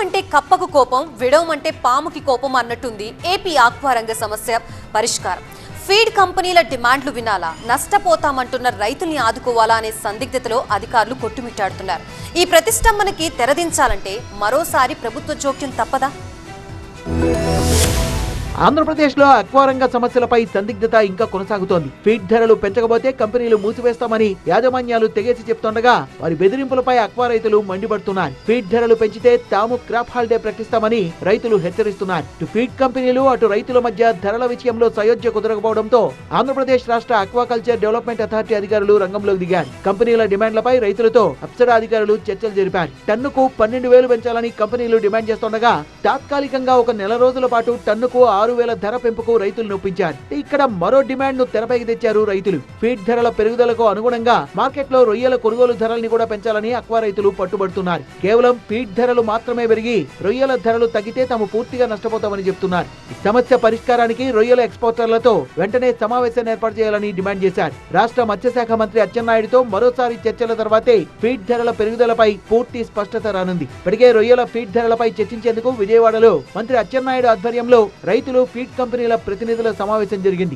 విడువమంటే కప్పకు కోపం, విడవమంటే పాముకి కోపం అన్నట్టుంది ఏపీ ఆక్వా రంగ సమస్య పరిష్కారం. ఫీడ్ కంపెనీల డిమాండ్లు వినాలా, నష్టపోతామంటున్న రైతుల్ని ఆదుకోవాలా అనే సందిగ్ధతలో అధికారులు కొట్టుమిట్టాడుతున్నారు. ఈ ప్రతిష్టంభనకి తెరదించాలంటే మరోసారి ప్రభుత్వ జోక్యం తప్పదా? ఆంధ్రప్రదేశ్లో అక్వారంగ సమస్యలపై సందిగ్ధత ఇంకా కొనసాగుతోంది. ఫీడ్ ధరలు పెంచకపోతే కంపెనీలు మూసివేస్తామని యాజమాన్యాలు తెగేసి చెప్తుండగా వారి బెదిరింపులపై అక్వా రైతులు మండిపడుతున్నారు. ఫీడ్ ధరలు పెంచితే తాము క్రాప్ హాలిడే ప్రకటిస్తామని రైతులు హెచ్చరిస్తున్నారు. ఇటు ఫీడ్ కంపెనీలు అటు రైతుల మధ్య ధరల విషయంలో సయోధ్య కుదరకపోవడంతో ఆంధ్రప్రదేశ్ రాష్ట్ర అక్వాకల్చర్ డెవలప్మెంట్ అథారిటీ అధికారులు రంగంలోకి దిగారు. కంపెనీల డిమాండ్లపై రైతులతో అప్సరా అధికారులు చర్చలు జరిపారు. టన్నుకు 12,000 పెంచాలని కంపెనీలు డిమాండ్ చేస్తుండగా తాత్కాలికంగా ఒక నెల రోజుల పాటు టన్నుకు 6,000 ధర పెంపుకు రైతులు నొప్పించారు. ఇక్కడ మరో డిమాండ్ ను తెరపైకి తెచ్చారు రైతులు. ఫీడ్ ధరల పెరుగుదలకు అనుగుణంగా మార్కెట్ లో రొయ్యల కొనుగోలు ధరల్ని కూడా పెంచాలని అక్వా రైతులు పట్టుబడుతున్నారు. కేవలం ఫీడ్ ధరలు మాత్రమే పెరిగి రొయ్యల ధరలు తగ్గితే తాము పూర్తిగా నష్టపోతామని చెప్తున్నారు. ఈ సమస్య పరిష్కారానికి రొయ్యల ఎక్స్పోర్టర్లతో వెంటనే సమావేశాన్ని ఏర్పాటు చేయాలని డిమాండ్ చేశారు. రాష్ట్ర మత్స్యశాఖ మంత్రి అచ్చెన్నాయుడుతో మరోసారి చర్చల తర్వాతే ఫీడ్ ధరల పెరుగుదలపై పూర్తి స్పష్టత రానుంది. ఇప్పటికే రొయ్యల ఫీడ్ ధరలపై చర్చించేందుకు విజయవాడలో మంత్రి అచ్చెన్నాయుడు ఆధ్వర్యంలో రైతులు ఫీడ్ కంపెనీల ప్రతినిధుల సమావేశం జరిగింది.